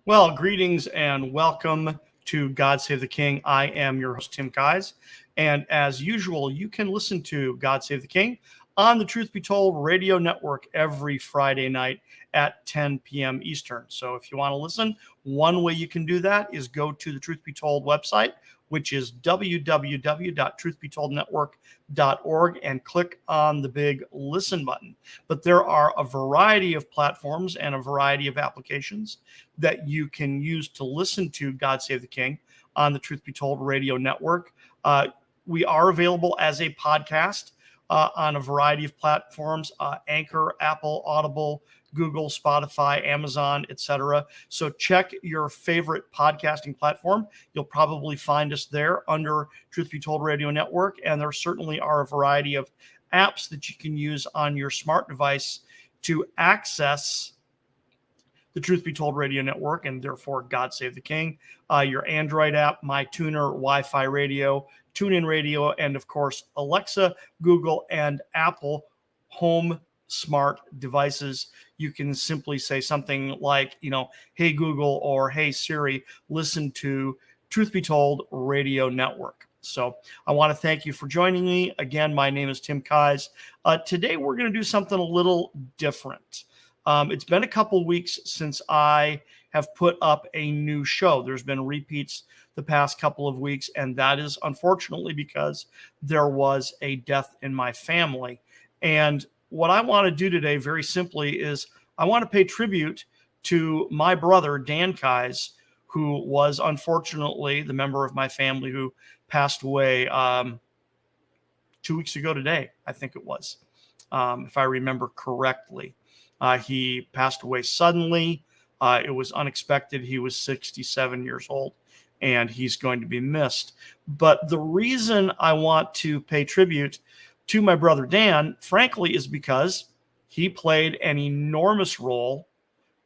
Well, greetings and welcome to God Save the King. I am your host, Tim Kais. And as usual, you can listen to God Save the King on the Truth Be Told radio network every Friday night at 10 p.m. Eastern. So if you want to listen, one way you can do that is go to the Truth Be Told website, which is www.truthbetoldnetwork.org, and click on the big listen button. But there are a variety of platforms and a variety of applications that you can use to listen to God Save the King on the Truth Be Told radio network. We are available as a podcast on a variety of platforms, Anchor, Apple, Audible, Google, Spotify, Amazon, etc. So check your favorite podcasting platform. You'll probably find us there under Truth Be Told Radio Network. And there certainly are a variety of apps that you can use on your smart device to access the Truth Be Told Radio Network, and therefore God Save the King. Your Android app, MyTuner, Wi-Fi Radio, TuneIn Radio, and of course Alexa, Google, and Apple home smart devices. You can simply say something like, hey Google or hey Siri, listen to Truth Be Told Radio Network. So I want to thank you for joining me. Again, my name is Tim Kais. Today we're going to do something a little different. It's been a couple weeks since I have put up a new show. There's been repeats the past couple of weeks, and that is unfortunately because there was a death in my family. And what I want to do today, very simply, is I want to pay tribute to my brother, Dan Kais, who was unfortunately the member of my family who passed away 2 weeks ago today, I think it was, if I remember correctly. He passed away suddenly. It was unexpected. He was 67 years old, and he's going to be missed. But the reason I want to pay tribute to my brother Dan, frankly, is because he played an enormous role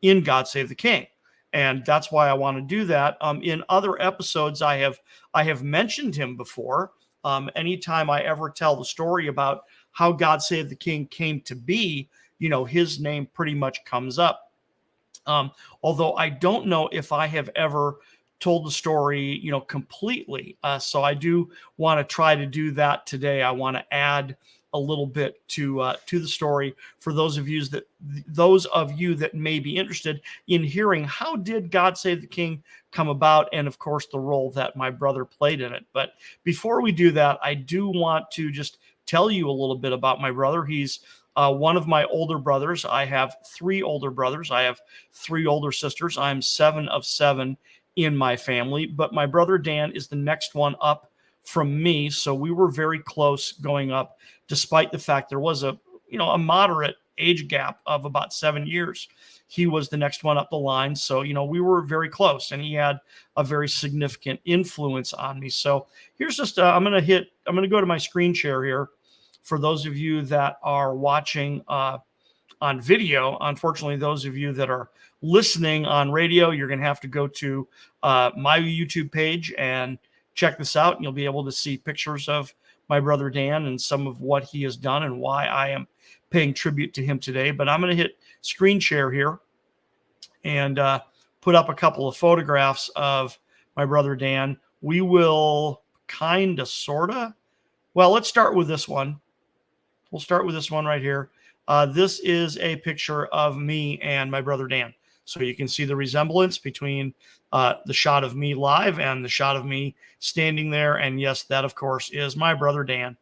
in God Save the King. And that's why I want to do that. In other episodes, I have mentioned him before. Anytime I ever tell the story about how God Save the King came to be, his name pretty much comes up. Although I don't know if I have ever told the story, completely. So I do want to try to do that today. I want to add a little bit to the story for those of you that may be interested in hearing how did God Save the King come about, and of course the role that my brother played in it. But before we do that, I do want to just tell you a little bit about my brother. He's one of my older brothers. I have 3 older brothers. I have 3 older sisters. I'm 7 of 7 in my family, but my brother Dan is the next one up from me. So we were very close going up, despite the fact there was a moderate age gap of about 7 years. He was the next one up the line. So, we were very close, and he had a very significant influence on me. So here's just, I'm going to go to my screen share here. For those of you that are watching on video, unfortunately, those of you that are listening on radio, you're going to have to go to my YouTube page and check this out. And you'll be able to see pictures of my brother Dan and some of what he has done and why I am paying tribute to him today. But I'm going to hit screen share here and put up a couple of photographs of my brother Dan. We will let's start with this one. We'll start with this one right here. This is a picture of me and my brother Dan. So you can see the resemblance between the shot of me live and the shot of me standing there. And yes, that of course is my brother Dan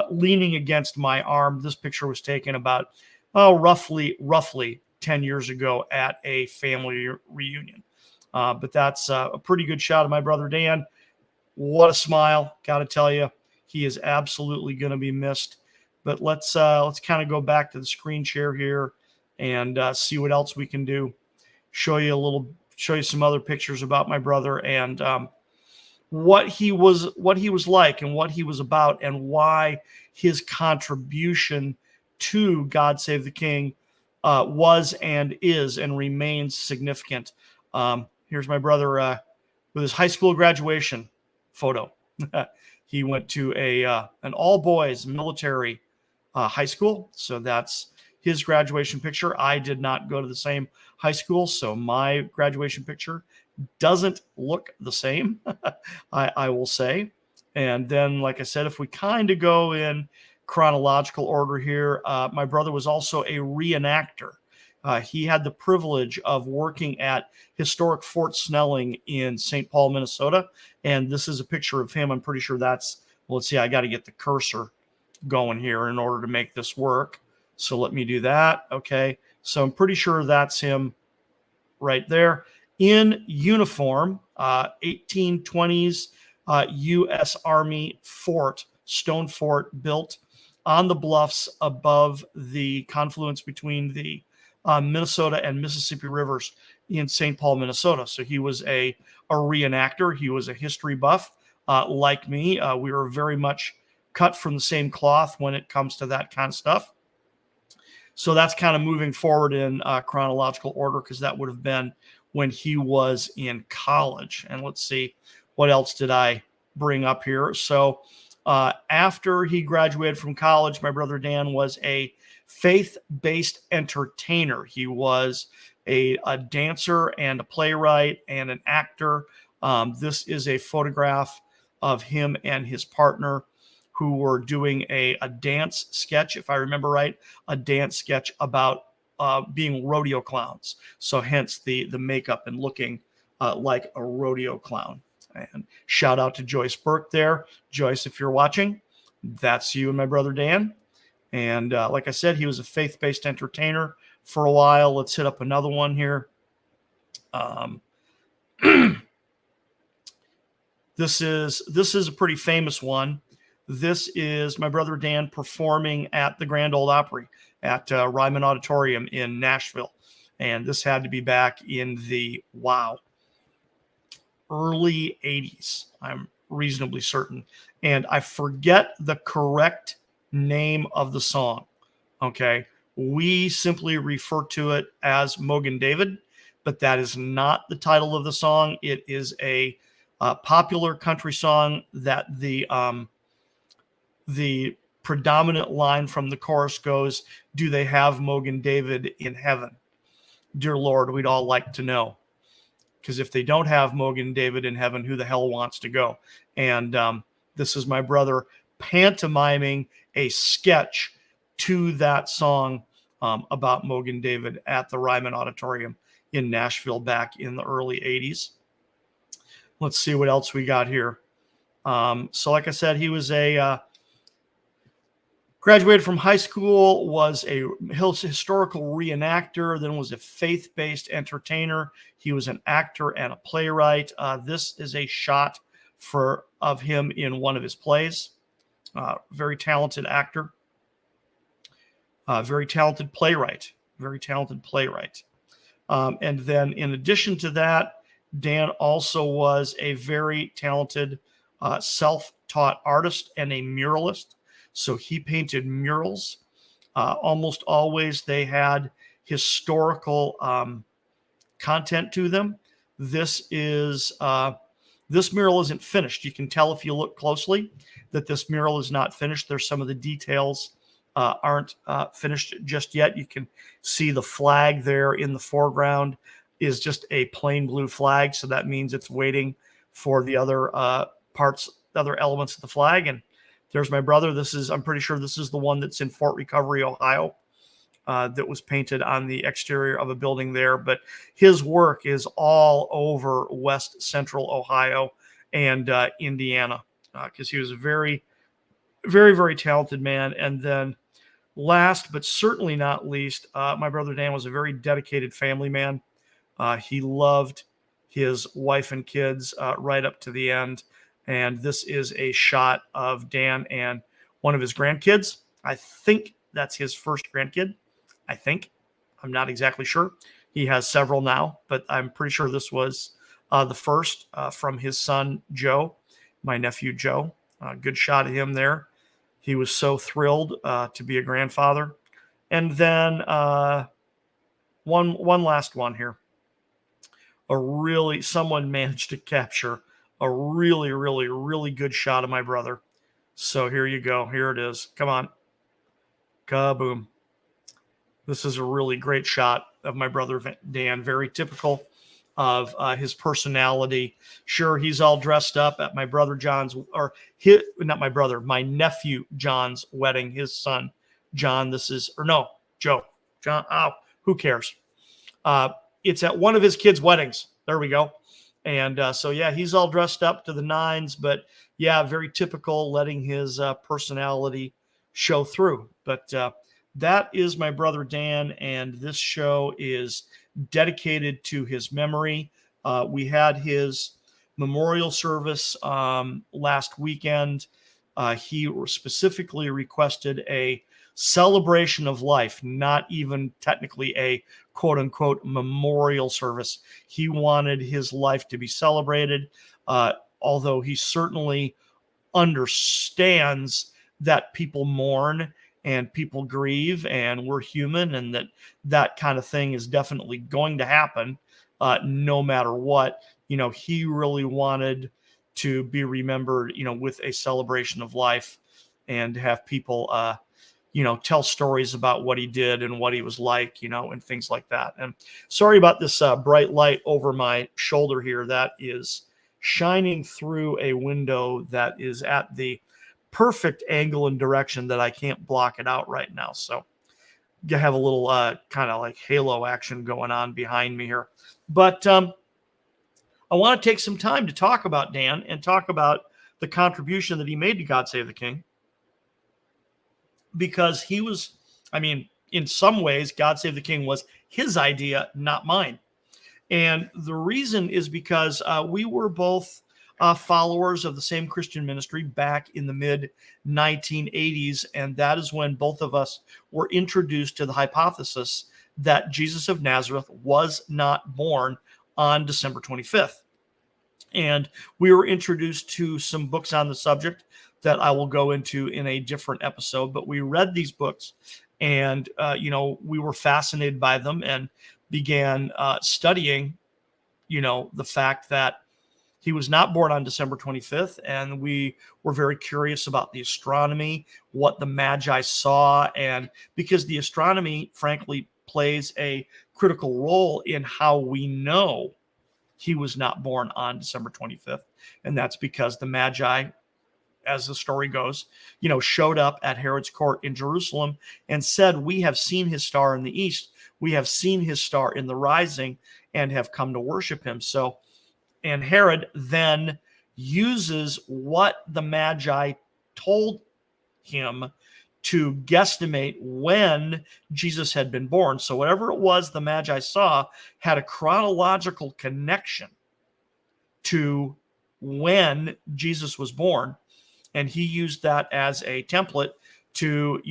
leaning against my arm. This picture was taken about roughly 10 years ago at a family reunion. But that's a pretty good shot of my brother Dan. What a smile, got to tell you. He is absolutely going to be missed. But let's kind of go back to the screen share here and see what else we can do. Show you some other pictures about my brother and what he was like and what he was about and why his contribution to God Save the King was and is and remains significant. Here's my brother with his high school graduation photo. He went to an all boys military high school. So that's his graduation picture. I did not go to the same high school, so my graduation picture doesn't look the same, I will say. And then, like I said, if we kind of go in chronological order here, my brother was also a reenactor. He had the privilege of working at historic Fort Snelling in St. Paul, Minnesota. And this is a picture of him. I'm pretty sure that's, well, let's see, I got to get the cursor going here in order to make this work. So let me do that. Okay. So I'm pretty sure that's him right there in uniform, 1820s U.S. Army fort, stone fort built on the bluffs above the confluence between the Minnesota and Mississippi rivers in St. Paul, Minnesota. So he was a reenactor. He was a history buff like me. We were very much cut from the same cloth when it comes to that kind of stuff. So that's kind of moving forward in chronological order, because that would have been when he was in college. And let's see, what else did I bring up here? So after he graduated from college, my brother Dan was a faith-based entertainer. He was a dancer and a playwright and an actor. This is a photograph of him and his partner, who were doing a dance sketch, if I remember right, a dance sketch about being rodeo clowns. So hence the makeup and looking like a rodeo clown. And shout out to Joyce Burke there. Joyce, if you're watching, that's you and my brother Dan. And like I said, he was a faith-based entertainer for a while. Let's hit up another one here. This is a pretty famous one. This is my brother Dan performing at the Grand Ole Opry at Ryman Auditorium in Nashville. And this had to be back in the, early 80s. I'm reasonably certain. And I forget the correct name of the song. Okay. We simply refer to it as Mogan David, but that is not the title of the song. It is a popular country song that the predominant line from the chorus goes, "Do they have Mogan David in heaven? Dear Lord, we'd all like to know." Because if they don't have Mogan David in heaven, who the hell wants to go? And this is my brother pantomiming a sketch to that song about Mogan David at the Ryman Auditorium in Nashville back in the early 80s. Let's see what else we got here. So like I said, he was graduated from high school, was a historical reenactor, then was a faith-based entertainer. He was an actor and a playwright. This is a shot of him in one of his plays. Very talented actor. Very talented playwright. And then in addition to that, Dan also was a very talented self-taught artist and a muralist. So he painted murals. Almost always they had historical content to them. This mural isn't finished. You can tell if you look closely that this mural is not finished. There's some of the details aren't finished just yet. You can see the flag there in the foreground is just a plain blue flag. So that means it's waiting for the other other elements of the flag. And there's my brother. I'm pretty sure this is the one that's in Fort Recovery, Ohio, that was painted on the exterior of a building there. But his work is all over West Central Ohio and Indiana, because he was a very, very, very talented man. And then last, but certainly not least, my brother Dan was a very dedicated family man. He loved his wife and kids right up to the end. And this is a shot of Dan and one of his grandkids. I think that's his first grandkid. I'm not exactly sure. He has several now, but I'm pretty sure this was the first from his son, Joe, my nephew, Joe. Good shot of him there. He was so thrilled to be a grandfather. And then one last one here. Someone managed to capture a really, really, really good shot of my brother. So here you go. Here it is. Come on. Kaboom. This is a really great shot of my brother Dan, very typical of his personality. Sure, he's all dressed up at my brother John's, or not my brother, my nephew John's wedding, his son John. Joe. John, oh, who cares? It's at one of his kids' weddings. There we go. And so, yeah, he's all dressed up to the nines, but yeah, very typical, letting his personality show through. But that is my brother Dan, and this show is dedicated to his memory. We had his memorial service last weekend. He specifically requested a celebration of life, not even technically a quote unquote memorial service. He wanted his life to be celebrated, although he certainly understands that people mourn and people grieve and we're human, and that kind of thing is definitely going to happen no matter what. He really wanted to be remembered, with a celebration of life, and have people tell stories about what he did and what he was like, and things like that. And sorry about this bright light over my shoulder here. That is shining through a window that is at the perfect angle and direction that I can't block it out right now. So you have a little kind of like halo action going on behind me here. But I want to take some time to talk about Dan and talk about the contribution that he made to God Save the King. Because he was, in some ways, God Save the King was his idea, not mine. And the reason is because we were both followers of the same Christian ministry back in the mid 1980s. And that is when both of us were introduced to the hypothesis that Jesus of Nazareth was not born on December 25th. And we were introduced to some books on the subject that I will go into in a different episode. But we read these books, and we were fascinated by them and began studying, the fact that he was not born on December 25th. And we were very curious about the astronomy, what the Magi saw, and because the astronomy, frankly, plays a critical role in how we know he was not born on December 25th. And that's because the Magi, as the story goes, showed up at Herod's court in Jerusalem and said, "We have seen his star in the east. We have seen his star in the rising and have come to worship him." So, and Herod then uses what the Magi told him to guesstimate when Jesus had been born. So whatever it was the Magi saw had a chronological connection to when Jesus was born. And he used that as a template to,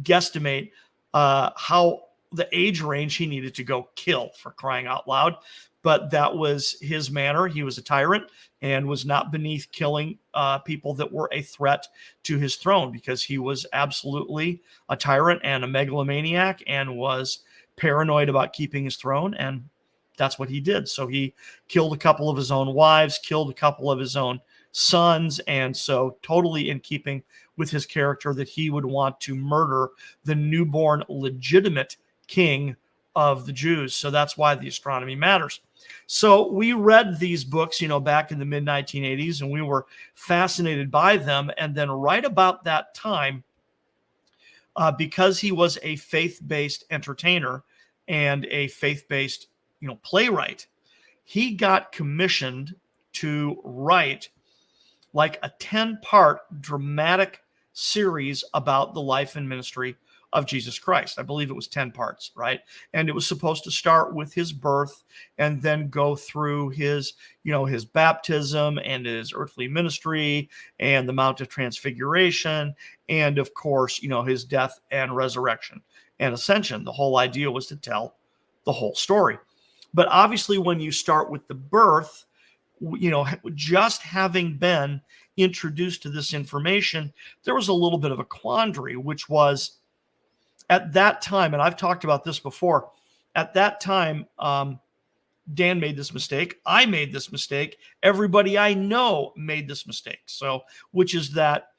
guesstimate how the age range he needed to go kill, for crying out loud. But that was his manner. He was a tyrant and was not beneath killing people that were a threat to his throne, because he was absolutely a tyrant and a megalomaniac and was paranoid about keeping his throne. And that's what he did. So he killed a couple of his own wives, killed a couple of his own sons, and so totally in keeping with his character that he would want to murder the newborn legitimate king of the Jews. So that's why the astronomy matters. So we read these books, back in the mid 1980s, and we were fascinated by them. And then right about that time, because he was a faith-based entertainer and a faith-based, playwright, he got commissioned to write like a 10-part dramatic series about the life and ministry of Jesus Christ. I believe it was 10 parts, right? And it was supposed to start with his birth and then go through his, his baptism and his earthly ministry and the Mount of Transfiguration. And of course, his death and resurrection and ascension. The whole idea was to tell the whole story. But obviously, when you start with the birth, just having been introduced to this information, there was a little bit of a quandary, which was at that time, and I've talked about this before, at that time, Dan made this mistake. I made this mistake. Everybody I know made this mistake. So, which is that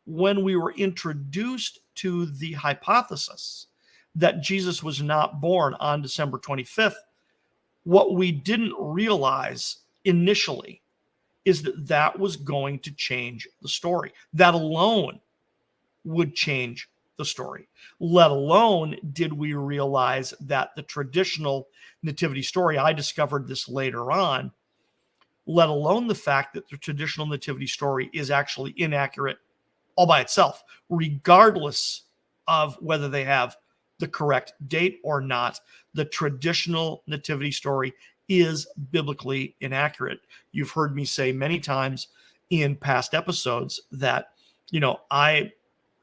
when we were introduced to the hypothesis that Jesus was not born on December 25th, what we didn't realize initially is that that was going to change the story. That alone would change the story. Let alone did we realize that the traditional nativity story, I discovered this later on, let alone the fact that the traditional nativity story is actually inaccurate all by itself, regardless of whether they have the correct date or not. The traditional nativity story is biblically inaccurate. You've heard me say many times in past episodes that,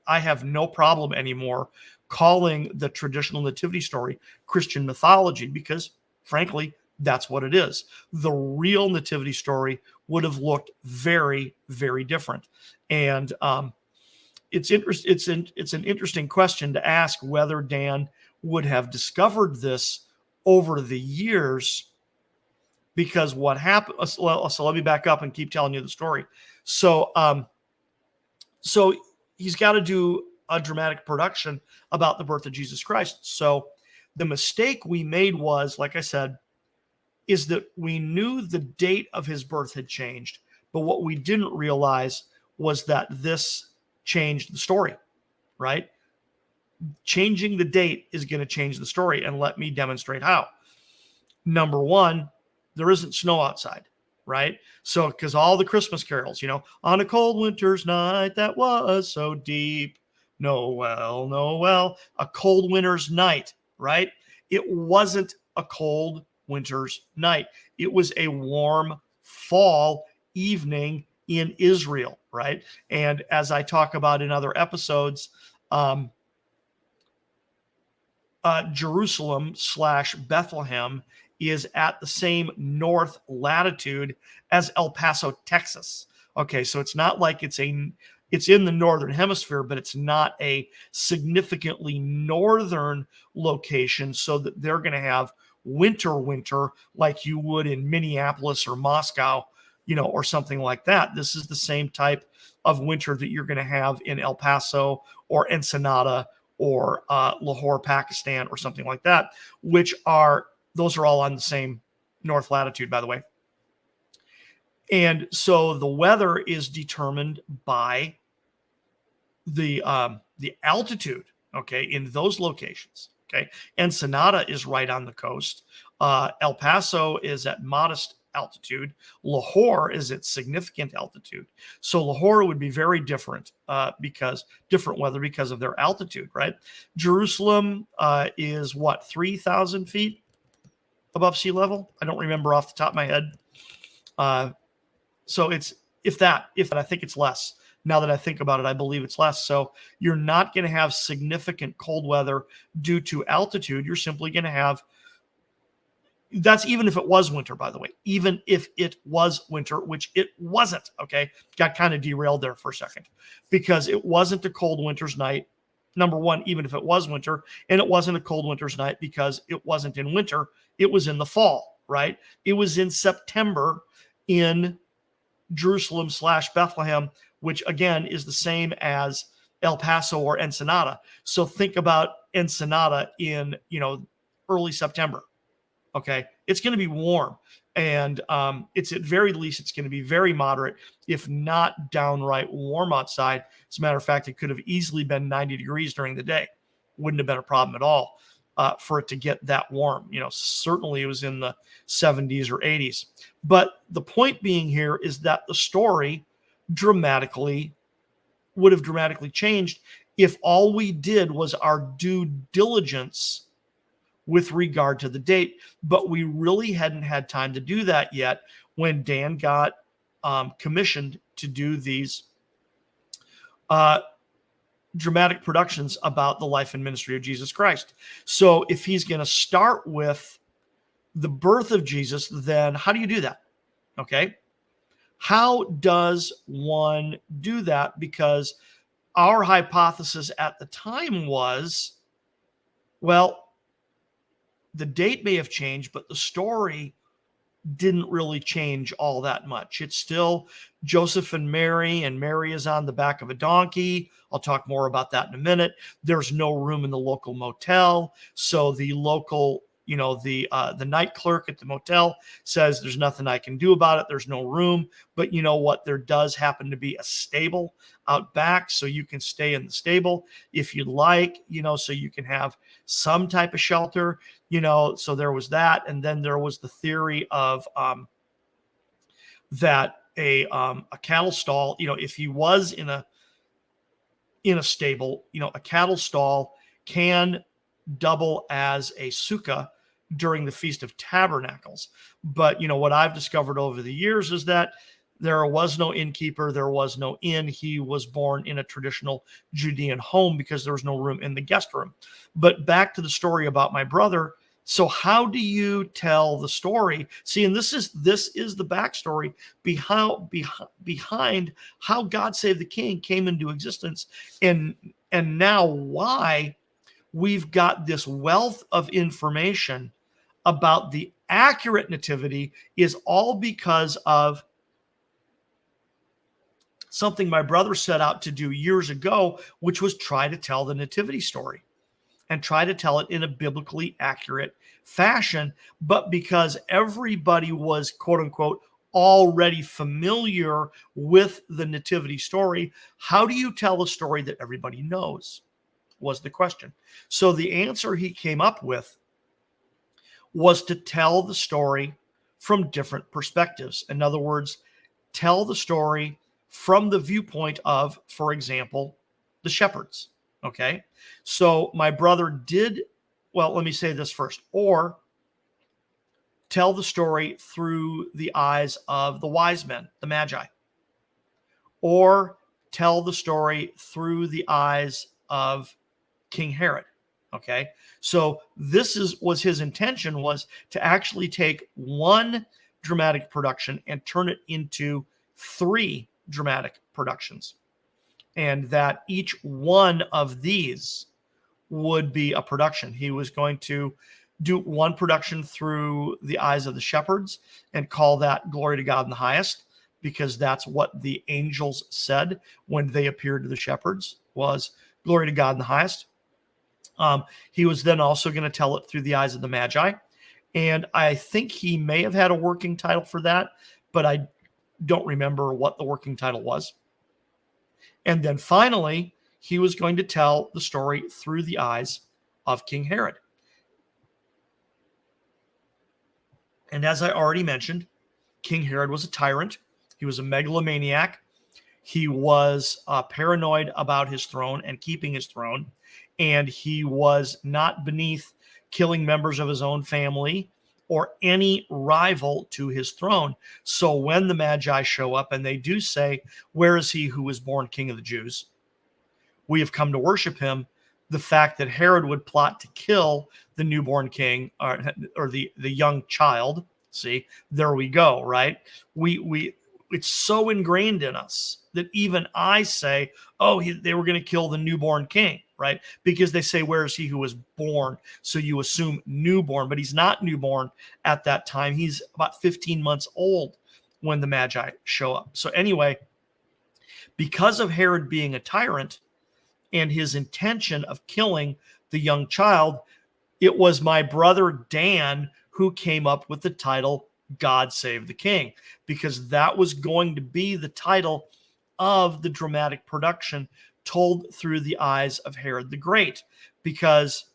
I have no problem anymore calling the traditional nativity story Christian mythology because, frankly, that's what it is. The real nativity story would have looked very, very different. And it's an interesting question to ask whether Dan would have discovered this over the years, because what happened. So let me back up and keep telling you the story. So he's got to do a dramatic production about the birth of Jesus Christ. So the mistake we made was, like I said, is that we knew the date of his birth had changed, but what we didn't realize was that this changed the story, right? Changing the date is going to change the story, and let me demonstrate how. Number one, there isn't snow outside, right? So, because all the Christmas carols, on a cold winter's night that was so deep, Noel, Noel, a cold winter's night, right? It wasn't a cold winter's night. It was a warm fall evening in Israel, right? And as I talk about in other episodes, Jerusalem / Bethlehem is at the same north latitude as El Paso, Texas. Okay, so it's not like it's in the northern hemisphere, but it's not a significantly northern location, so that they're going to have winter like you would in Minneapolis or Moscow, or something like that. This is the same type of winter that you're going to have in El Paso or Ensenada or Lahore, Pakistan, or something like that, those are all on the same north latitude, by the way. And so the weather is determined by the altitude, okay, in those locations. Okay, Ensenada is right on the coast. El Paso is at modest altitude. Lahore is at significant altitude. So Lahore would be very different because different weather because of their altitude, right? Jerusalem is what, 3,000 feet above sea level? I don't remember off the top of my head. So it's if that, I think it's less. Now that I think about it, I believe it's less. So you're not going to have significant cold weather due to altitude. You're simply going to have, that's even if it was winter, by the way, even if it was winter, which it wasn't, okay? Got kind of derailed there for a second because it wasn't a cold winter's night. Number one, even if it was winter, and it wasn't a cold winter's night because it wasn't in winter, it was in the fall, right? It was in September in Jerusalem / Bethlehem, which again is the same as El Paso or Ensenada. So think about Ensenada in, early September. Okay, it's going to be warm, and it's at very least it's going to be very moderate, if not downright warm outside. As a matter of fact, it could have easily been 90 degrees during the day. Wouldn't have been a problem at all for it to get that warm. Certainly it was in the 70s or 80s. But the point being here is that the story would have dramatically changed if all we did was our due diligence with regard to the date, but we really hadn't had time to do that yet when Dan got commissioned to do these dramatic productions about the life and ministry of Jesus Christ. So if he's going to start with the birth of Jesus, then how do you do that? Okay. How does one do that? Because our hypothesis at the time was, well, the date may have changed, but the story didn't really change all that much. It's still Joseph and Mary is on the back of a donkey. I'll talk more about that in a minute. There's no room in the local motel, so the local, the night clerk at the motel says there's nothing I can do about it. There's no room, but you know what? There does happen to be a stable out back, so you can stay in the stable if you'd like, so you can have some type of shelter. So there was that, and then there was the theory of that a cattle stall, if he was in a stable, a cattle stall can double as a sukkah during the Feast of Tabernacles. But what I've discovered over the years is that there was no innkeeper, there was no inn. He was born in a traditional Judean home because there was no room in the guest room. But back to the story about my brother. So how do you tell the story? See, and this is the backstory behind how God Save the King came into existence, and now why we've got this wealth of information about the accurate nativity is all because of something my brother set out to do years ago, which was try to tell the nativity story and try to tell it in a biblically accurate fashion. But because everybody was, quote unquote, already familiar with the nativity story, how do you tell a story that everybody knows? Was the question. So the answer he came up with was to tell the story from different perspectives. In other words, tell the story from the viewpoint of, for example, the shepherds. Okay. So my brother did, well, let me say this first, or tell the story through the eyes of the wise men, the magi, or tell the story through the eyes of King Herod. Okay. So was his intention, was to actually take one dramatic production and turn it into 3 dramatic productions. And that each one of these would be a production. He was going to do one production through the eyes of the shepherds and call that Glory to God in the Highest, because that's what the angels said when they appeared to the shepherds, was Glory to God in the Highest. He was then also going to tell it through the eyes of the Magi. And I think he may have had a working title for that, but I don't remember what the working title was. And then finally, he was going to tell the story through the eyes of King Herod. And as I already mentioned, King Herod was a tyrant. He was a megalomaniac. He was paranoid about his throne and keeping his throne. And he was not beneath killing members of his own family or any rival to his throne. So when the Magi show up and they do say, "Where is he who was born King of the Jews? We have come to worship him," the fact that Herod would plot to kill the newborn king or the young child. See, there we go, right? We it's so ingrained in us that even I say, "Oh, they were going to kill the newborn king," right? Because they say, "Where is he who was born?" So you assume newborn, but he's not newborn at that time. He's about 15 months old when the Magi show up. So anyway, because of Herod being a tyrant and his intention of killing the young child, it was my brother Dan who came up with the title God Save the King, because that was going to be the title of the dramatic production told through the eyes of Herod the Great. Because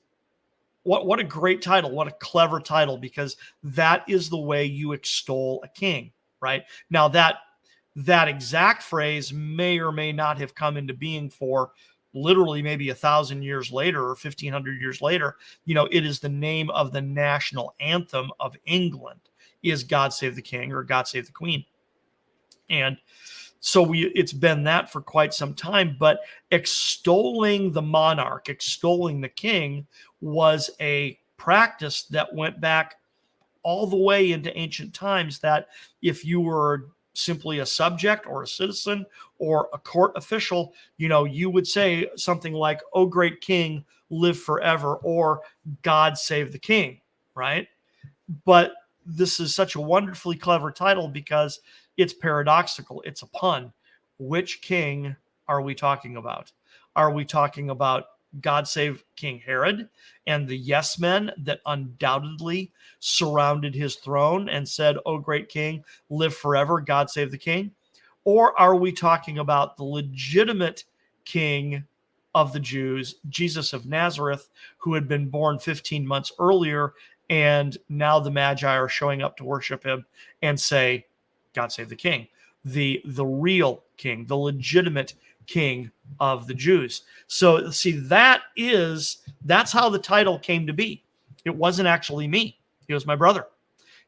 what a great title, what a clever title, because that is the way you extol a king, right? Now that exact phrase may or may not have come into being for literally maybe 1,000 years later or 1,500 years later. It is the name of the national anthem of England, is God Save the King or God Save the Queen. And so it's been that for quite some time, but extolling the monarch, extolling the king was a practice that went back all the way into ancient times, that if you were simply a subject or a citizen or a court official, you would say something like, "Oh, great king, live forever," or "God save the king," right? But this is such a wonderfully clever title because it's paradoxical. It's a pun. Which king are we talking about? Are we talking about God Save King Herod and the yes men that undoubtedly surrounded his throne and said, "Oh, great king, live forever, God save the king"? Or are we talking about the legitimate king of the Jews, Jesus of Nazareth, who had been born 15 months earlier, and now the Magi are showing up to worship him and say, "God save the king," the real king, the legitimate king of the Jews. So see, that's how the title came to be. It wasn't actually me. It was my brother.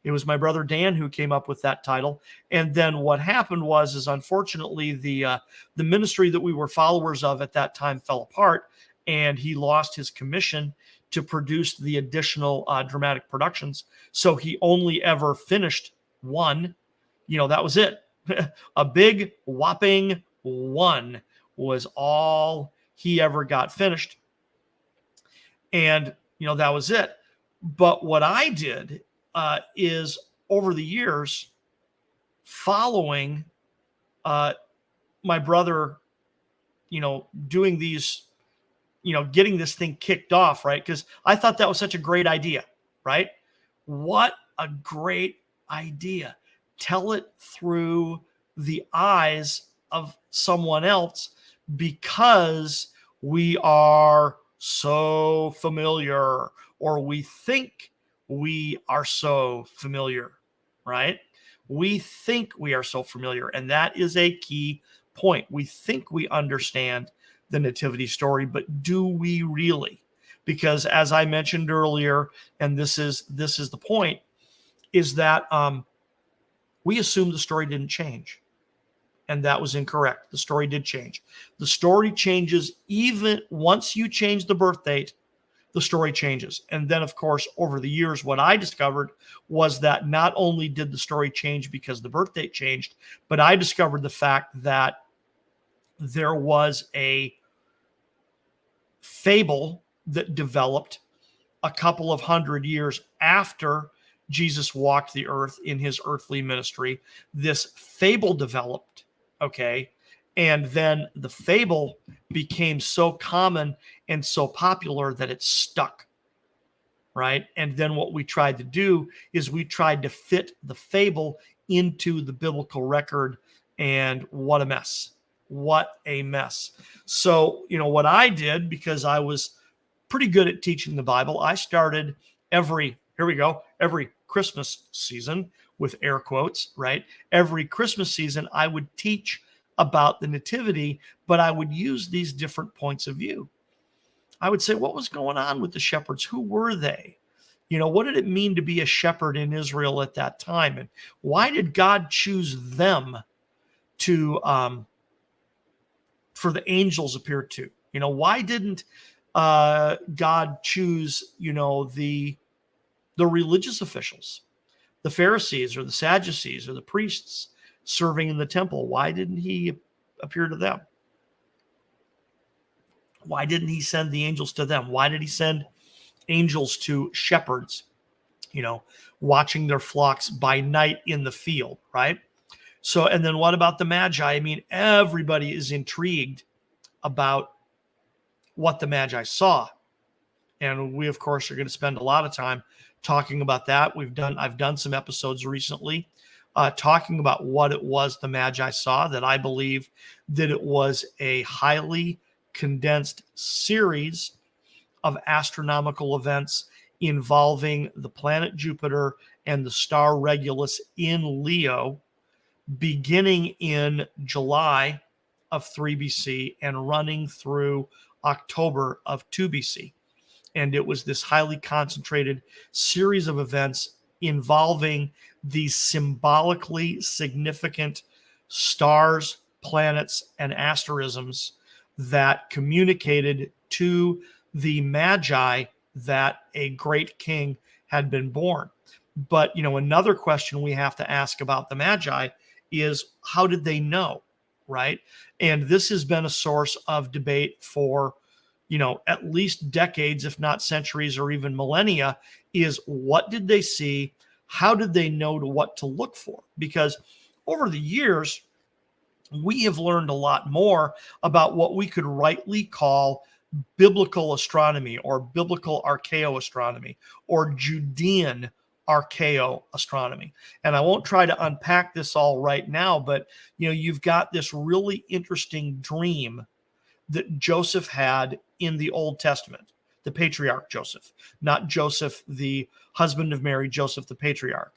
It was my brother Dan who came up with that title. And then what happened is unfortunately the ministry that we were followers of at that time fell apart, and he lost his commission to produce the additional dramatic productions. So he only ever finished one. That was it. A big whopping one was all he ever got finished. And, that was it. But what I did is over the years, following my brother, doing these, getting this thing kicked off, right? Because I thought that was such a great idea, right? What a great idea. Tell it through the eyes of someone else, because we are so familiar, or we think we are so familiar, right? We think we are so familiar. And that is a key point. We think we understand the nativity story, but do we really? Because as I mentioned earlier, and this is the point, is that we assumed the story didn't change. And that was incorrect. The story did change. The story changes even once you change the birth date. The story changes. And then, of course, over the years, what I discovered was that not only did the story change because the birth date changed, but I discovered the fact that there was a fable that developed a couple of hundred years after Jesus walked the earth in his earthly ministry. This fable developed, okay? And then the fable became so common and so popular that it stuck, right? And then what we tried to do is we tried to fit the fable into the biblical record, and what a mess. What a mess. So, what I did, because I was pretty good at teaching the Bible, I started every Christmas season, with air quotes, right? Every Christmas season, I would teach about the nativity, but I would use these different points of view. I would say, what was going on with the shepherds? Who were they? What did it mean to be a shepherd in Israel at that time? And why did God choose them to, for the angels appeared to? Why didn't God choose, the religious officials, the Pharisees or the Sadducees or the priests serving in the temple? Why didn't he appear to them? Why didn't he send the angels to them? Why did he send angels to shepherds, watching their flocks by night in the field, right? So, and then what about the Magi? I mean, everybody is intrigued about what the Magi saw. And we, of course, are going to spend a lot of time talking about that. I've done some episodes recently talking about what it was the Magi saw, that I believe that it was a highly condensed series of astronomical events involving the planet Jupiter and the star Regulus in Leo, beginning in July of 3 BC and running through October of 2 BC. And it was this highly concentrated series of events involving these symbolically significant stars, planets, and asterisms that communicated to the Magi that a great king had been born. But, another question we have to ask about the Magi is, how did they know, right? And this has been a source of debate for, at least decades, if not centuries or even millennia, is what did they see? how did they know what to look for? Because over the years, we have learned a lot more about what we could rightly call biblical astronomy or biblical archaeoastronomy or Judean archaeoastronomy. And I won't try to unpack this all right now, but you've got this really interesting dream that Joseph had in the Old Testament, the patriarch Joseph, not Joseph, the husband of Mary, Joseph, the patriarch.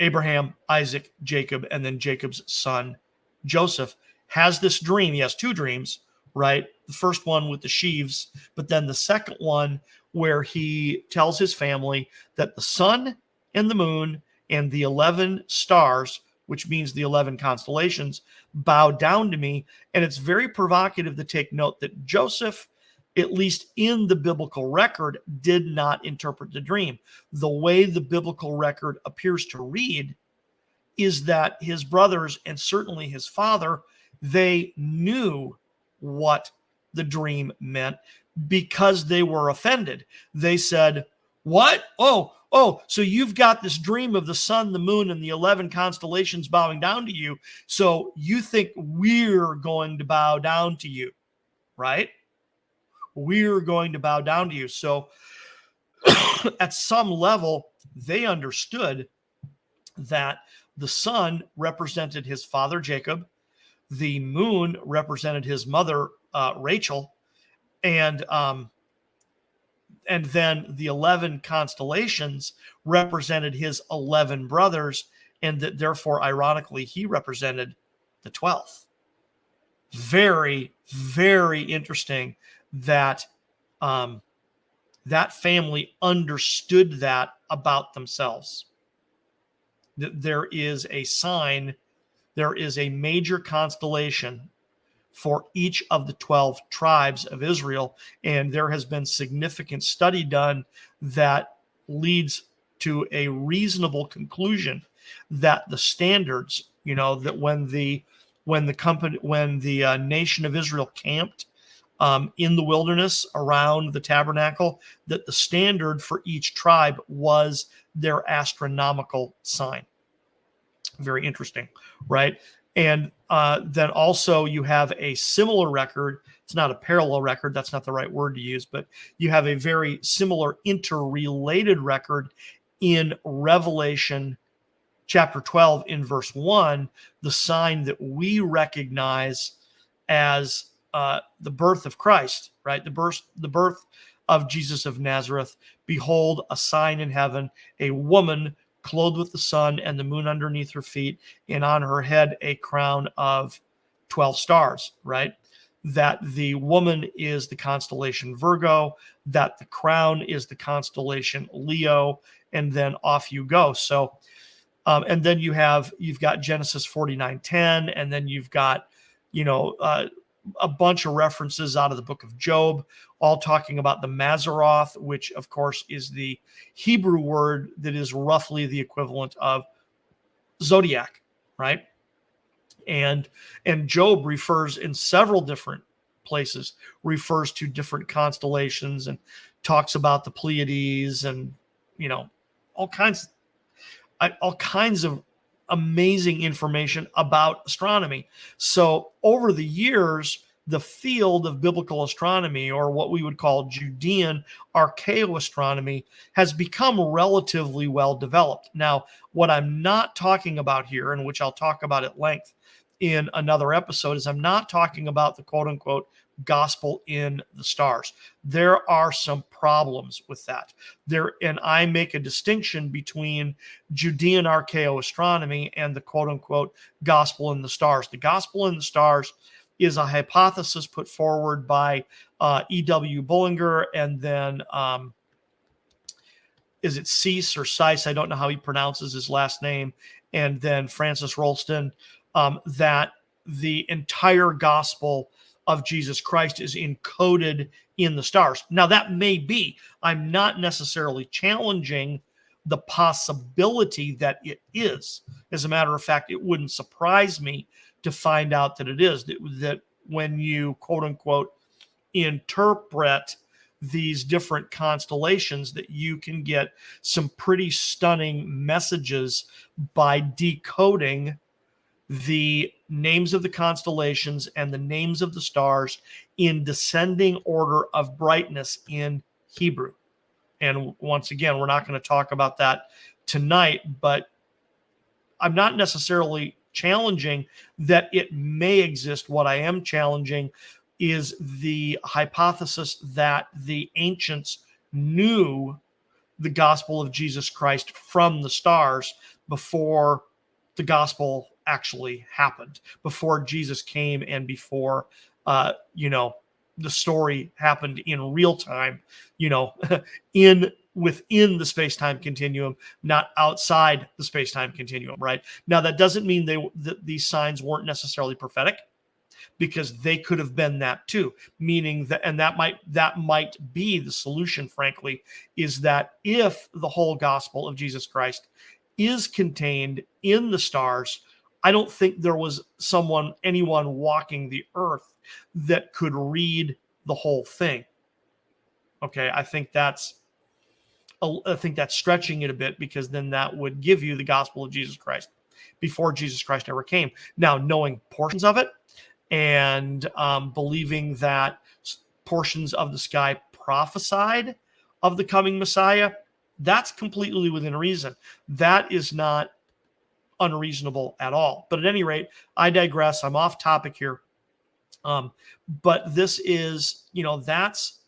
Abraham, Isaac, Jacob, and then Jacob's son, Joseph, has this dream. He has two dreams, right? The first one with the sheaves, but then the second one where he tells his family that the sun and the moon and the 11 stars, which means the 11 constellations, bow down to me. And it's very provocative to take note that Joseph, at least in the biblical record, did not interpret the dream. The way the biblical record appears to read is that his brothers, and certainly his father, they knew what the dream meant because they were offended. They said, "What? Oh, so you've got this dream of the sun, the moon, and the 11 constellations bowing down to you. So you think we're going to bow down to you, right? We're going to bow down to you." So at some level, they understood that the sun represented his father, Jacob. The moon represented his mother, Rachel. And then the 11 constellations represented his 11 brothers. And that therefore, ironically, he represented the 12th. Very, very interesting that that family understood that about themselves. That there is a sign, there is a major constellation for each of the 12 tribes of Israel, and there has been significant study done that leads to a reasonable conclusion that the standards, that when the nation of Israel camped in the wilderness around the tabernacle, that the standard for each tribe was their astronomical sign. Very interesting, right? And then also you have a similar record. It's not a parallel record. That's not the right word to use, but you have a very similar interrelated record in Revelation chapter 12 in verse 1, the sign that we recognize as the birth of Christ, right? The birth of Jesus of Nazareth. Behold, a sign in heaven, a woman clothed with the sun and the moon underneath her feet, and on her head a crown of 12 stars, right? That the woman is the constellation Virgo, that the crown is the constellation Leo, and then off you go. So, and then you've got Genesis 49:10, and then you've got, a bunch of references out of the book of Job, all talking about the Mazzaroth, which of course is the Hebrew word that is roughly the equivalent of zodiac, right? And Job refers in several different places, refers to different constellations and talks about the Pleiades and, all kinds of amazing information about astronomy. So over the years, the field of biblical astronomy, or what we would call Judean archaeoastronomy, has become relatively well developed. Now, what I'm not talking about here, and which I'll talk about at length in another episode, is I'm not talking about the quote unquote gospel in the stars. There are some problems with that. And I make a distinction between Judean archaeoastronomy and the quote unquote gospel in the stars. The gospel in the stars is a hypothesis put forward by E.W. Bullinger, and then is it Cease or Seiss? I don't know how he pronounces his last name. And then Francis Rolston, that the entire gospel of Jesus Christ is encoded in the stars. Now, that may be. I'm not necessarily challenging the possibility that it is. As a matter of fact, it wouldn't surprise me to find out that it is. That when you, quote unquote, interpret these different constellations that you can get some pretty stunning messages by decoding the names of the constellations and the names of the stars in descending order of brightness in Hebrew. And once again, we're not going to talk about that tonight, but I'm not necessarily challenging that it may exist. What I am challenging is the hypothesis that the ancients knew the gospel of Jesus Christ from the stars before the gospel actually happened, before Jesus came and before, the story happened in real time, in within the space-time continuum, not outside the space-time continuum, right? Now, that doesn't mean that these signs weren't necessarily prophetic, because they could have been that too, meaning that, and that might be the solution, frankly, is that if the whole gospel of Jesus Christ is contained in the stars, I don't think there was anyone walking the earth that could read the whole thing. Okay, I think that's stretching it a bit, because then that would give you the gospel of Jesus Christ before Jesus Christ ever came. Now, knowing portions of it and believing that portions of the sky prophesied of the coming Messiah, that's completely within reason. That is not unreasonable at all. But at any rate, I digress. I'm off topic here. But this is, that's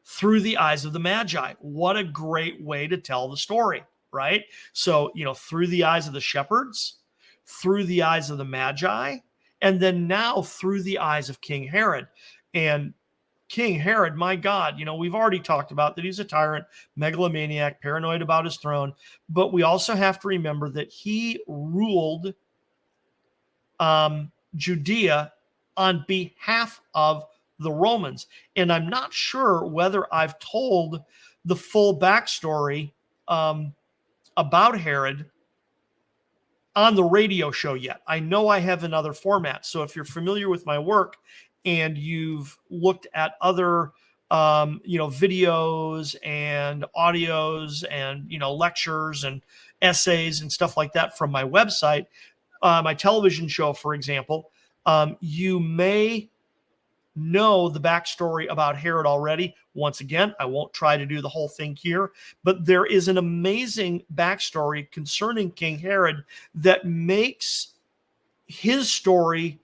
through the eyes of the Magi. What a great way to tell the story, right? So, through the eyes of the shepherds, through the eyes of the Magi, and then now through the eyes of King Herod. And King Herod, my God, we've already talked about that he's a tyrant, megalomaniac, paranoid about his throne. But we also have to remember that he ruled Judea on behalf of the Romans. And I'm not sure whether I've told the full backstory about Herod on the radio show yet. I know I have in other formats. So if you're familiar with my work and you've looked at other videos and audios and lectures and essays and stuff like that from my website, my television show, for example, you may know the backstory about Herod already. Once again, I won't try to do the whole thing here, but there is an amazing backstory concerning King Herod that makes his story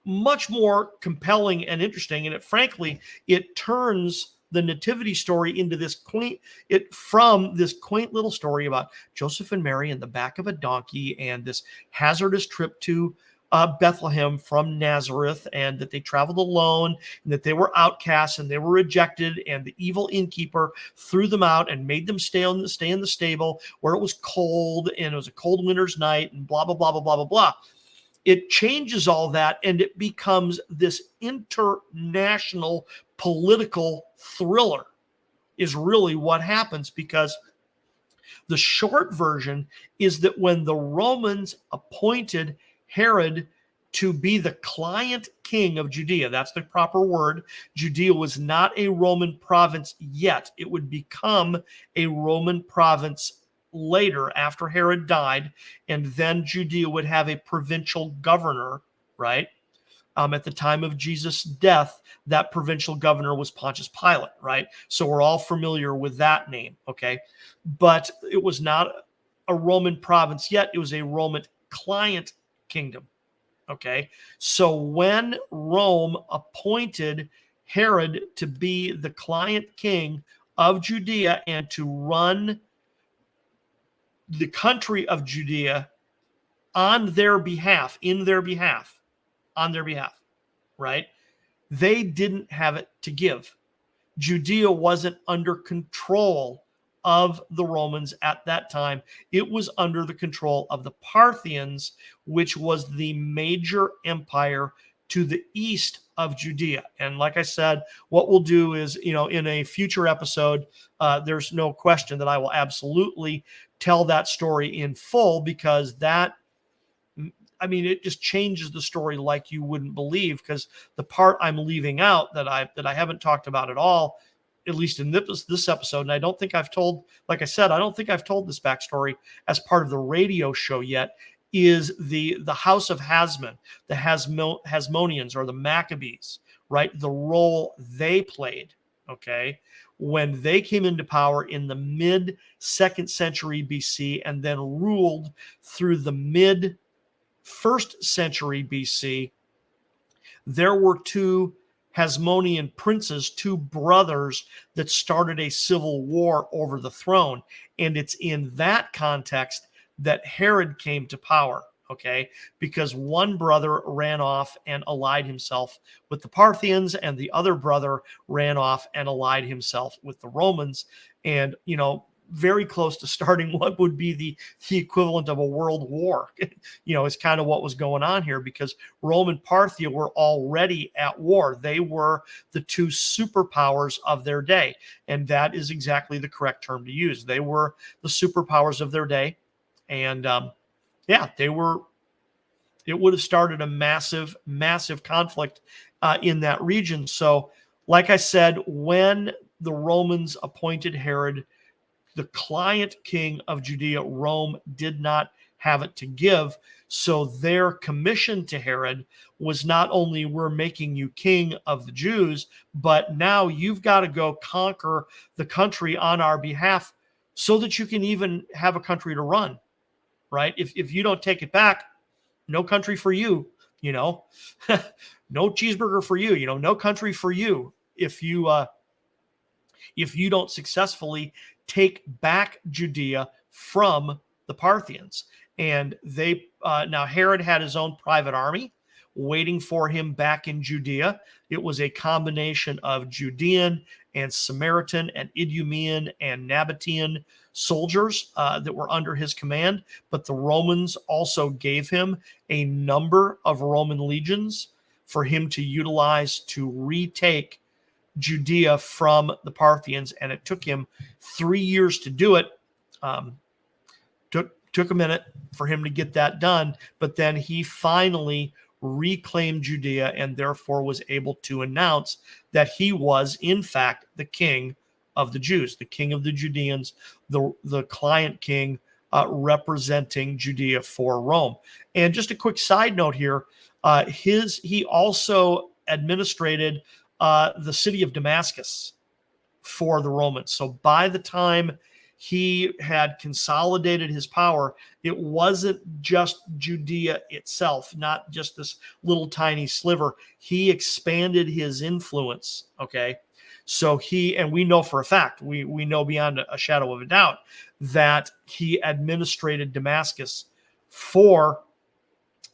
much more compelling and interesting. And frankly, it turns the nativity story into this quaint little story about Joseph and Mary in the back of a donkey and this hazardous trip to Bethlehem from Nazareth, and that they traveled alone, and that they were outcasts and they were rejected, and the evil innkeeper threw them out and made them stay in the stable where it was cold, and it was a cold winter's night, and blah, blah, blah, blah, blah, blah, blah. It changes all that, and it becomes this international political thriller is really what happens, because the short version is that when the Romans appointed Herod to be the client king of Judea, that's the proper word. Judea was not a Roman province yet. It would become a Roman province later after Herod died, and then Judea would have a provincial governor, right? At the time of Jesus' death, that provincial governor was Pontius Pilate, right? So we're all familiar with that name, okay? But it was not a Roman province yet. It was a Roman client kingdom, okay? So when Rome appointed Herod to be the client king of Judea and to run the country of Judea on their behalf, right? They didn't have it to give. Judea wasn't under control of the Romans at that time. It was under the control of the Parthians, which was the major empire to the east of Judea. And like I said, what we'll do is, in a future episode, there's no question that I will absolutely tell that story in full, because it just changes the story like you wouldn't believe, because the part I'm leaving out that I haven't talked about at all at least in this episode, and I don't think I've told, like I said, I don't think I've told this backstory as part of the radio show yet, is the House of Hasmon, the Hasmoneans or the Maccabees, right? The role they played, okay, when they came into power in the mid 2nd century BC and then ruled through the mid 1st century BC. There were two Hasmonean princes, two brothers that started a civil war over the throne. And it's in that context that Herod came to power, okay? Because one brother ran off and allied himself with the Parthians, and the other brother ran off and allied himself with the Romans. And, very close to starting what would be the equivalent of a world war, is kind of what was going on here, because Rome and Parthia were already at war. They were the two superpowers of their day. And that is exactly the correct term to use. They were the superpowers of their day. And it would have started a massive, massive conflict in that region. So, like I said, when the Romans appointed Herod, the client king of Judea, Rome, did not have it to give. So their commission to Herod was not only, we're making you king of the Jews, but now you've got to go conquer the country on our behalf so that you can even have a country to run, right? If you don't take it back, no country for you, no cheeseburger for you, no country for you. If you don't successfully take back Judea from the Parthians. And now Herod had his own private army waiting for him back in Judea. It was a combination of Judean and Samaritan and Idumean and Nabatean soldiers that were under his command. But the Romans also gave him a number of Roman legions for him to utilize to retake Judea from the Parthians, and it took him 3 years to do it. Took a minute for him to get that done, but then he finally reclaimed Judea and therefore was able to announce that he was, in fact, the king of the Jews, the king of the Judeans, the client king representing Judea for Rome. And just a quick side note here, he also administrated the city of Damascus for the Romans. So by the time he had consolidated his power, it wasn't just Judea itself, not just this little tiny sliver. He expanded his influence, okay? So and we know for a fact, we know beyond a shadow of a doubt, that he administrated Damascus for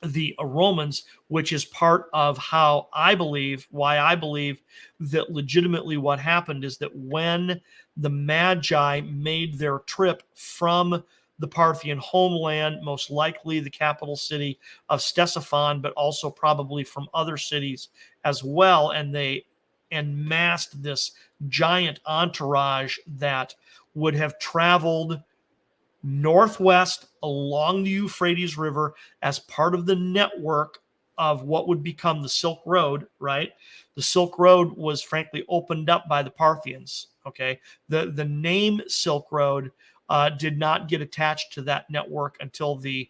the Romans, which is part of why I believe that legitimately what happened is that when the Magi made their trip from the Parthian homeland, most likely the capital city of Ctesiphon, but also probably from other cities as well, and they amassed this giant entourage that would have traveled northwest along the Euphrates River as part of the network of what would become the Silk Road, right? The Silk Road was frankly opened up by the Parthians, okay? The name Silk Road did not get attached to that network until the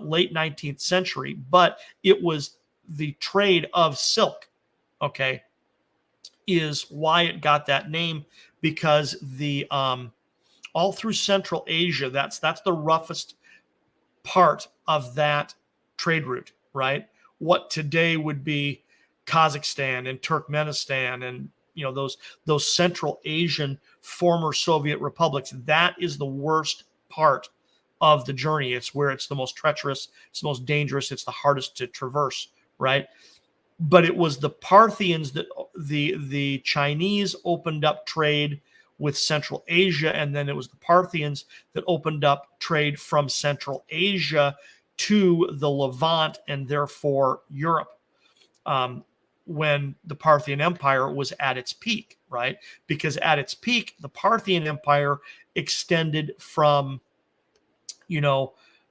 late 19th century, but it was the trade of silk, okay, is why it got that name, because all through Central Asia, that's the roughest part of that trade route, right? What today would be Kazakhstan and Turkmenistan and those Central Asian former Soviet republics, that is the worst part of the journey. It's where it's the most treacherous, it's the most dangerous, it's the hardest to traverse, right? But it was the Parthians that the Chinese opened up trade with Central Asia, and then it was the Parthians that opened up trade from Central Asia to the Levant and therefore Europe, when the Parthian Empire was at its peak, right? Because at its peak, the Parthian Empire extended from,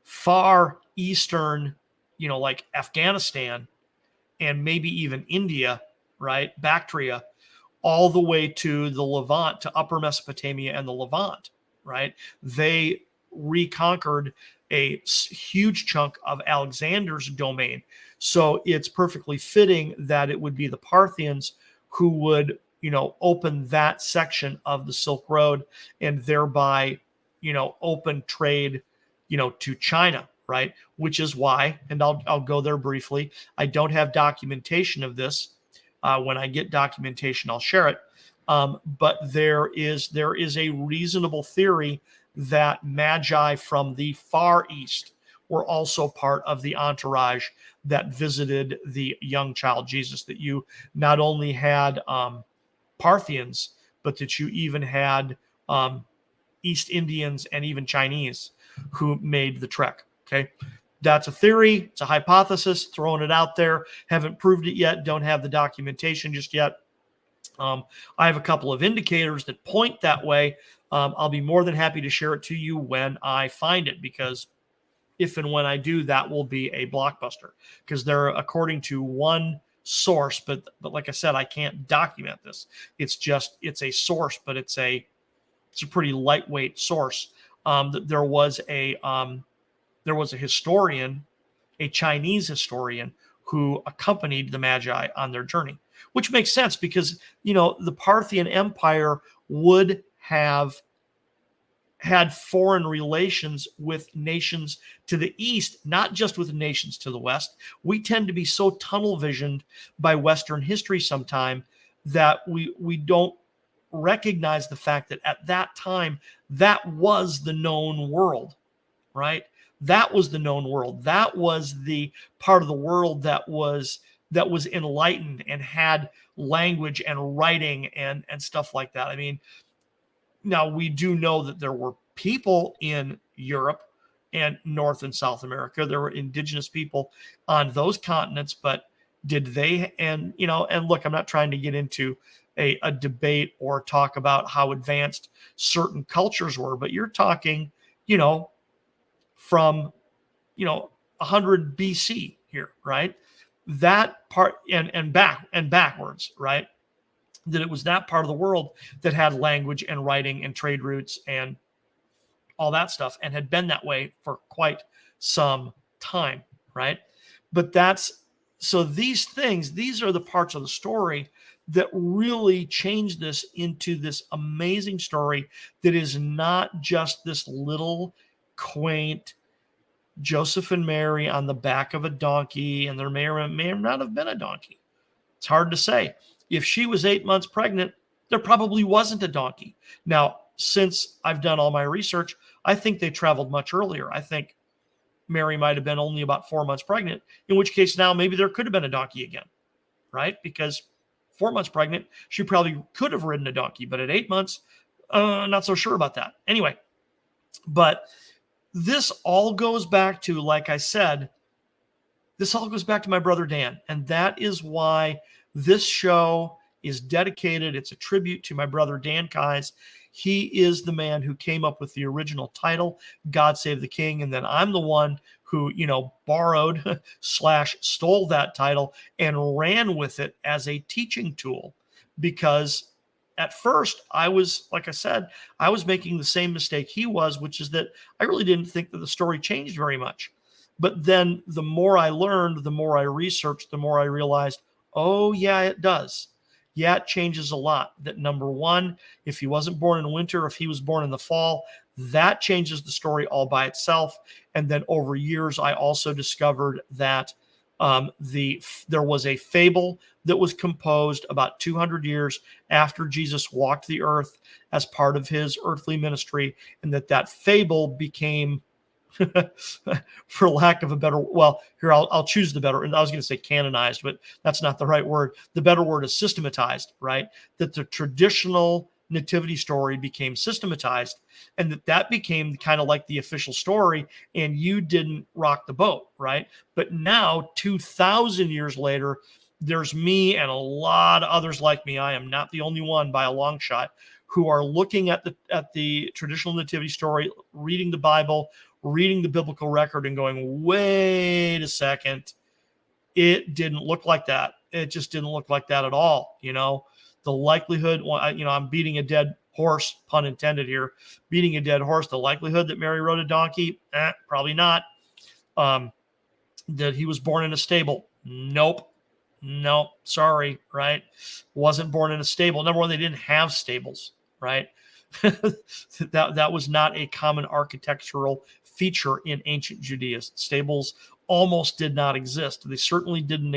far eastern, like Afghanistan and maybe even India, right? Bactria, all the way to the Levant, to Upper Mesopotamia and the Levant, right? They reconquered a huge chunk of Alexander's domain. So it's perfectly fitting that it would be the Parthians who would, open that section of the Silk Road and thereby, open trade, to China, right? Which is why, and I'll go there briefly. I don't have documentation of this. When I get documentation, I'll share it. But there is a reasonable theory that magi from the Far East were also part of the entourage that visited the young child Jesus. That you not only had Parthians, but that you even had East Indians and even Chinese who made the trek. Okay. That's a theory. It's a hypothesis, throwing it out there. Haven't proved it yet. Don't have the documentation just yet. I have a couple of indicators that point that way. I'll be more than happy to share it to you when I find it, because if and when I do, that will be a blockbuster, because they're according to one source, but like I said, I can't document this. It's a source, but it's a pretty lightweight source. There was a historian, a Chinese historian, who accompanied the Magi on their journey, which makes sense because, the Parthian Empire would have had foreign relations with nations to the east, not just with nations to the west. We tend to be so tunnel visioned by Western history sometime that we don't recognize the fact that at that time, that was the known world, right? That was the known world. That was the part of the world that was enlightened and had language and writing and stuff like that. I mean, now we do know that there were people in Europe and North and South America. There were indigenous people on those continents, but did they, and look, I'm not trying to get into a debate or talk about how advanced certain cultures were, but you're talking, from 100 BC here, right? That part and backwards, right? That it was that part of the world that had language and writing and trade routes and all that stuff, and had been that way for quite some time, right? But these are the parts of the story that really change this into this amazing story that is not just this little quaint Joseph and Mary on the back of a donkey, and there may or not have been a donkey. It's hard to say. If she was 8 months pregnant, there probably wasn't a donkey. Now, since I've done all my research, I think they traveled much earlier. I think Mary might have been only about 4 months pregnant, in which case now maybe there could have been a donkey again, right? Because 4 months pregnant, she probably could have ridden a donkey, but at 8 months, not so sure about that. Anyway, but this all goes back to, like I said, this all goes back to my brother Dan. And that is why this show is dedicated. It's a tribute to my brother Dan Keyes. He is the man who came up with the original title, God Save the King. And then I'm the one who, borrowed / stole that title and ran with it as a teaching tool. Because at first, I was, like I said, I was making the same mistake he was, which is that I really didn't think that the story changed very much. But then the more I learned, the more I researched, the more I realized, oh, yeah, it does. Yeah, it changes a lot. That number one, if he wasn't born in winter, if he was born in the fall, that changes the story all by itself. And then over years, I also discovered that there was a fable that was composed about 200 years after Jesus walked the earth as part of his earthly ministry, and that fable became, for lack of a better, well, here I'll choose the better. And I was going to say canonized, but that's not the right word. The better word is systematized, right? That the traditional nativity story became systematized, and that became kind of like the official story, and you didn't rock the boat, right? But now, 2,000 years later, there's me and a lot of others like me. I am not the only one by a long shot who are looking at the traditional nativity story, reading the Bible, reading the biblical record, and going, wait a second, it didn't look like that. It just didn't look like that at all. the likelihood, I'm beating a dead horse, pun intended here, beating a dead horse, the likelihood that Mary rode a donkey, probably not. That he was born in a stable, nope, sorry, right? Wasn't born in a stable. Number one, they didn't have stables, right? that was not a common architectural feature in ancient Judea. Stables almost did not exist. They certainly didn't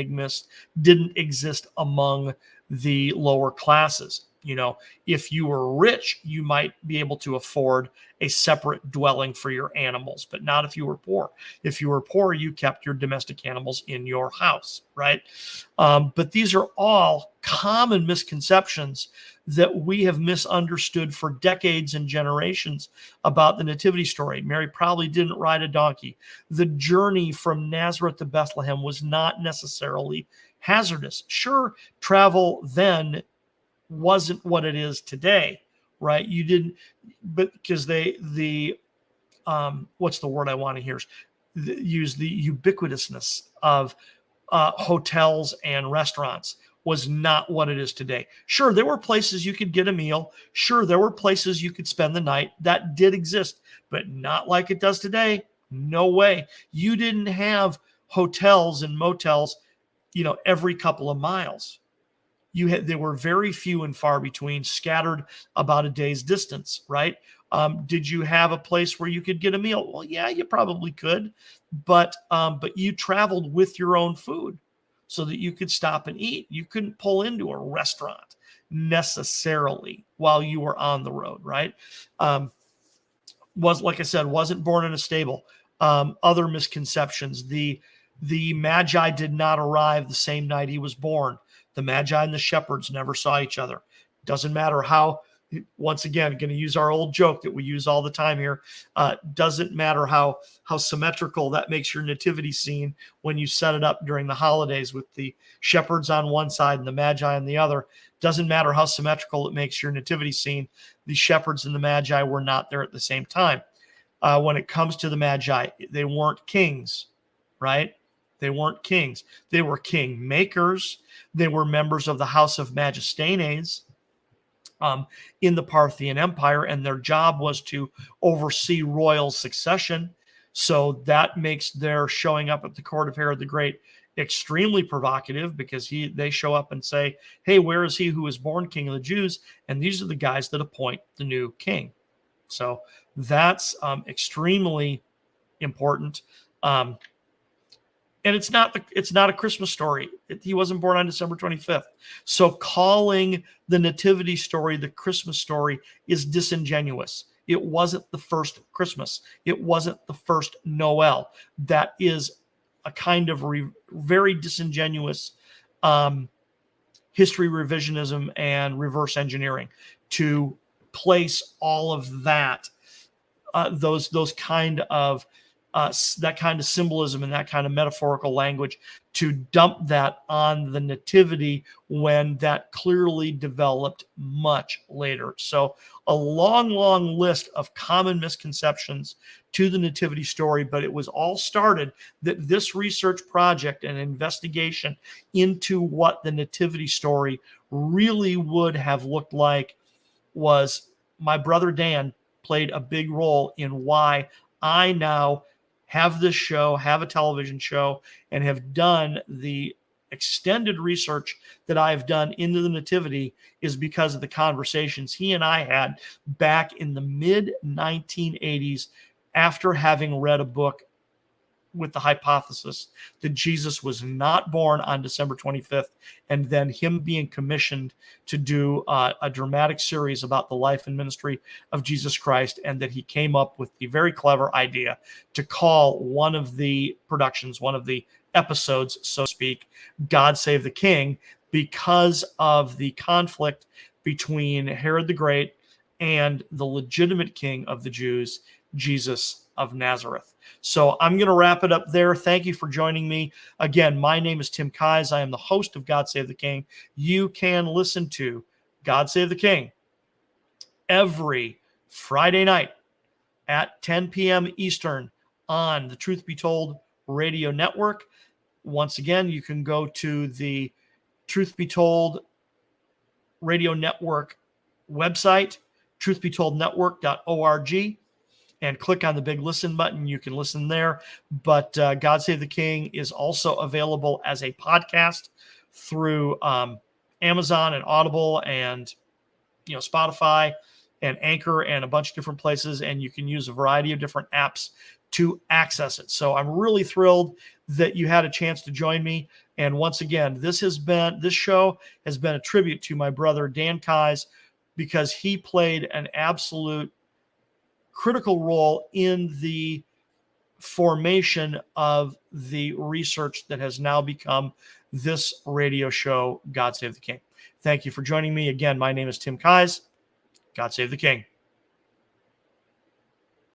exist among the lower classes. If you were rich, you might be able to afford a separate dwelling for your animals, but not if you were poor. If you were poor, you kept your domestic animals in your house, right? But these are all common misconceptions that we have misunderstood for decades and generations about the nativity story. Mary probably didn't ride a donkey. The journey from Nazareth to Bethlehem was not necessarily hazardous. Sure, travel then wasn't what it is today, right? You didn't, but because what's the word I want to hear? Use the ubiquitousness of hotels and restaurants was not what it is today. Sure, there were places you could get a meal. Sure, there were places you could spend the night. That did exist, but not like it does today. No way. You didn't have hotels and motels, every couple of miles. There were very few and far between, scattered about a day's distance, right? Did you have a place where you could get a meal? Well, yeah, you probably could, but you traveled with your own food so that you could stop and eat. You couldn't pull into a restaurant necessarily while you were on the road, right? Like I said, wasn't born in a stable. Other misconceptions: the Magi did not arrive the same night he was born. The Magi and the shepherds never saw each other. Doesn't matter how, once again, going to use our old joke that we use all the time here. Doesn't matter how symmetrical that makes your nativity scene when you set it up during the holidays with the shepherds on one side and the Magi on the other. Doesn't matter how symmetrical it makes your nativity scene. The shepherds and the Magi were not there at the same time. When it comes to the Magi, they weren't kings, right? They weren't kings. They were king makers. They were members of the House of Magistanes in the Parthian Empire, and their job was to oversee royal succession. So that makes their showing up at the court of Herod the Great extremely provocative, because they show up and say, hey, where is he who was born king of the Jews? And these are the guys that appoint the new king. So that's extremely important. And it's not a Christmas story. He wasn't born on December 25th. So calling the nativity story the Christmas story is disingenuous. It wasn't the first Christmas. It wasn't the first Noel. That is a kind of very disingenuous history revisionism and reverse engineering to place all of that, those kind of that kind of symbolism and that kind of metaphorical language, to dump that on the nativity when that clearly developed much later. So a long list of common misconceptions to the nativity story, but it was all started that this research project and investigation into what the nativity story really would have looked like was my brother Dan played a big role in why I now have this show, have a television show, and have done the extended research that I've done into the nativity, is because of the conversations he and I had back in the mid 1980s after having read a book with the hypothesis that Jesus was not born on December 25th, and then him being commissioned to do a dramatic series about the life and ministry of Jesus Christ, and that he came up with the very clever idea to call one of the productions, one of the episodes, so to speak, God Save the King, because of the conflict between Herod the Great and the legitimate king of the Jews, Jesus of Nazareth. So I'm going to wrap it up there. Thank you for joining me. Again, my name is Tim Keyes. I am the host of God Save the King. You can listen to God Save the King every Friday night at 10 p.m. Eastern on the Truth Be Told radio network. Once again, you can go to the Truth Be Told Radio Network website, truthbetoldnetwork.org, and click on the big listen button. You can listen there. But God Save the King is also available as a podcast through Amazon and Audible and Spotify and Anchor and a bunch of different places. And you can use a variety of different apps to access it. So I'm really thrilled that you had a chance to join me. And once again, this show has been a tribute to my brother Dan Keyes, because he played an absolute critical role in the formation of the research that has now become this radio show, God Save the King. Thank you for joining me. Again, my name is Tim Keyes. God Save the King.